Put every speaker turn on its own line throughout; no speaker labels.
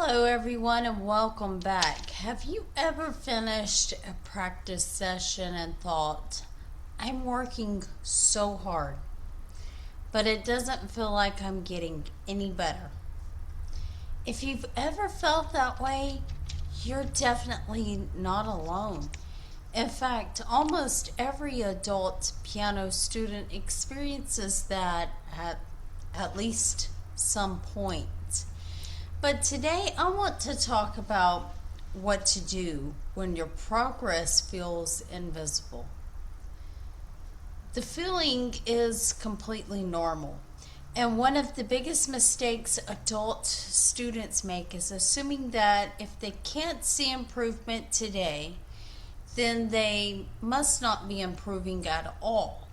Hello everyone and welcome back. Have you ever finished a practice session and thought, I'm working so hard, but it doesn't feel like I'm getting any better? If you've ever felt that way, you're definitely not alone. In fact, almost every adult piano student experiences that at least some point. But today I want to talk about what to do when your progress feels invisible. The feeling is completely normal. And one of the biggest mistakes adult students make is assuming that if they can't see improvement today, then they must not be improving at all.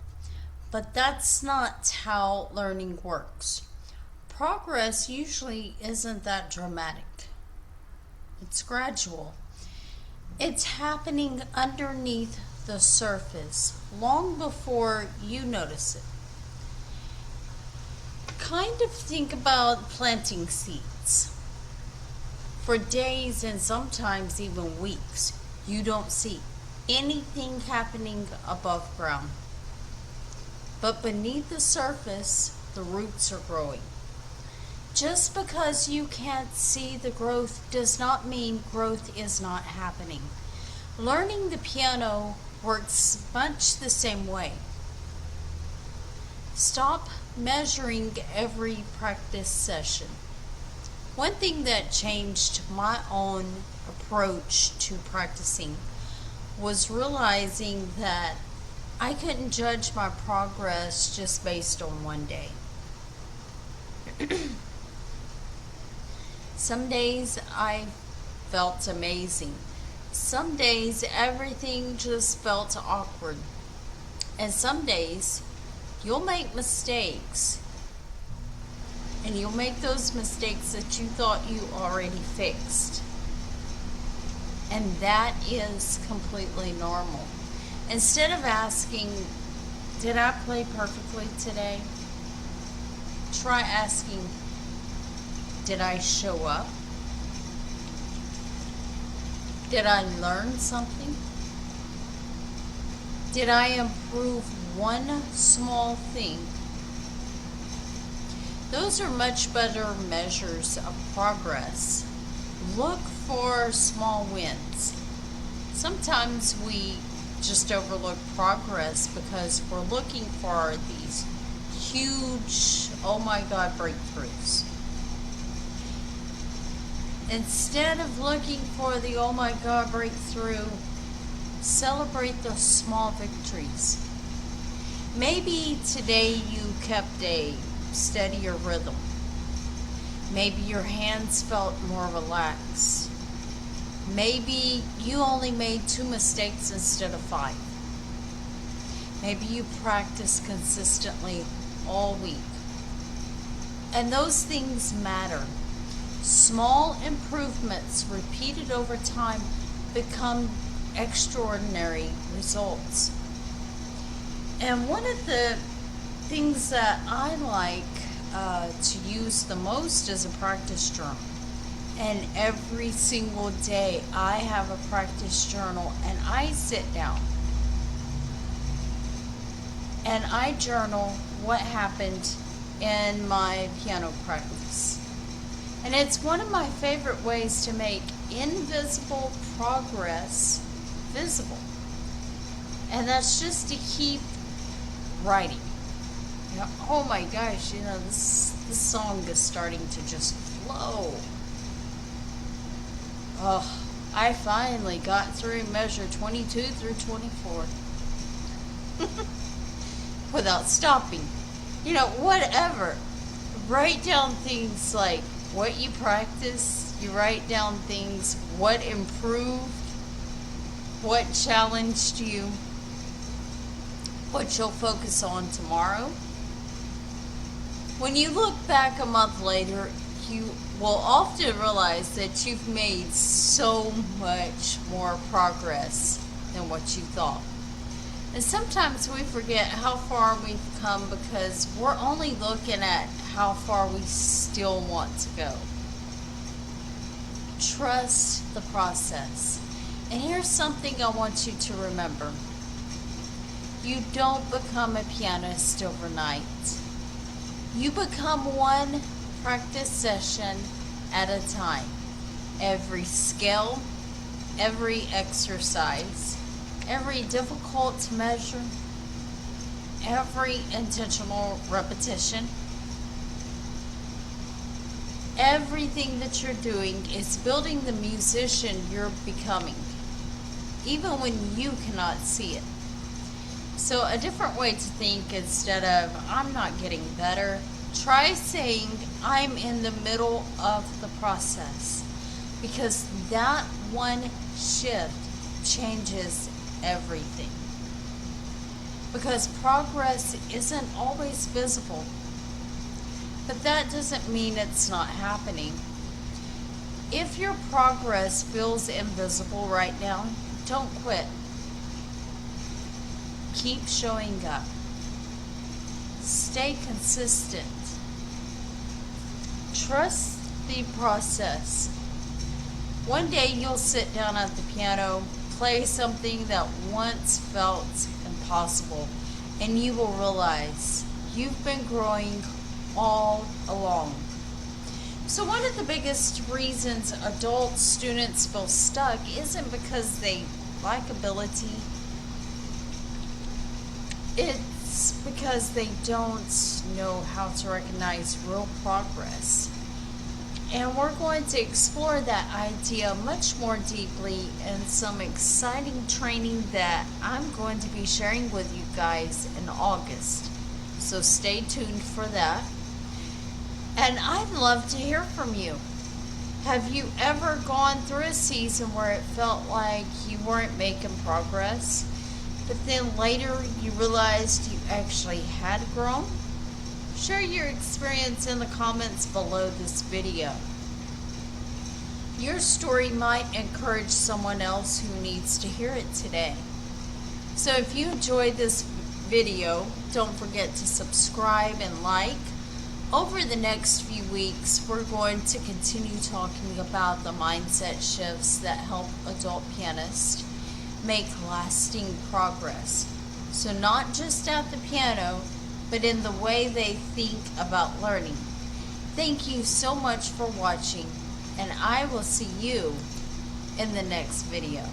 But that's not how learning works. Progress usually isn't that dramatic. It's gradual. It's happening underneath the surface long before you notice it. Kind of think about planting seeds. For days and sometimes even weeks, you don't see anything happening above ground. But beneath the surface, the roots are growing. Just because you can't see the growth does not mean growth is not happening. Learning the piano works much the same way. Stop measuring every practice session. One thing that changed my own approach to practicing was realizing that I couldn't judge my progress just based on one day. Some days I felt amazing. Some days everything just felt awkward. And some days you'll make mistakes. And you'll make those mistakes that you thought you already fixed. And that is completely normal. Instead of asking, did I play perfectly today? Try asking, did I show up? Did I learn something? Did I improve one small thing? Those are much better measures of progress. Look for small wins. Sometimes we just overlook progress because we're looking for these huge, oh my God, breakthroughs. Instead of looking for the oh my God breakthrough, celebrate the small victories. Maybe today you kept a steadier rhythm. Maybe your hands felt more relaxed. Maybe you only made 2 mistakes instead of 5. Maybe you practiced consistently all week. And those things matter. Small improvements repeated over time become extraordinary results. And one of the things that I like to use the most is a practice journal. And every single day I have a practice journal and I sit down and I journal what happened in my piano practice. And it's one of my favorite ways to make invisible progress visible. And that's just to keep writing. Oh my gosh, this song is starting to just flow. Oh, I finally got through measure 22 through 24 without stopping. Whatever. Write down things like what you practice. You write down things, what improved, what challenged you, what you'll focus on tomorrow. When you look back a month later, you will often realize that you've made so much more progress than what you thought. And sometimes we forget how far we've come because we're only looking at how far we still want to go. Trust the process. And here's something I want you to remember. You don't become a pianist overnight. You become one practice session at a time. Every scale, every exercise, every difficult measure, every intentional repetition, everything that you're doing is building the musician you're becoming, even when you cannot see it. So a different way to think, instead of I'm not getting better, try saying I'm in the middle of the process, because that one shift changes everything. Because progress isn't always visible, but that doesn't mean it's not happening. If your progress feels invisible right now, don't quit. Keep showing up. Stay consistent. Trust the process. One day you'll sit down at the piano, play something that once felt impossible, and you will realize you've been growing all along. So one of the biggest reasons adult students feel stuck isn't because they lack ability. It's because they don't know how to recognize real progress. And we're going to explore that idea much more deeply in some exciting training that I'm going to be sharing with you guys in August. So stay tuned for that. And I'd love to hear from you. Have you ever gone through a season where it felt like you weren't making progress, but then later you realized you actually had grown? Share your experience in the comments below this video. Your story might encourage someone else who needs to hear it today. So if you enjoyed this video, don't forget to subscribe and like. Over the next few weeks, we're going to continue talking about the mindset shifts that help adult pianists make lasting progress. So not just at the piano, but in the way they think about learning. Thank you so much for watching, and I will see you in the next video.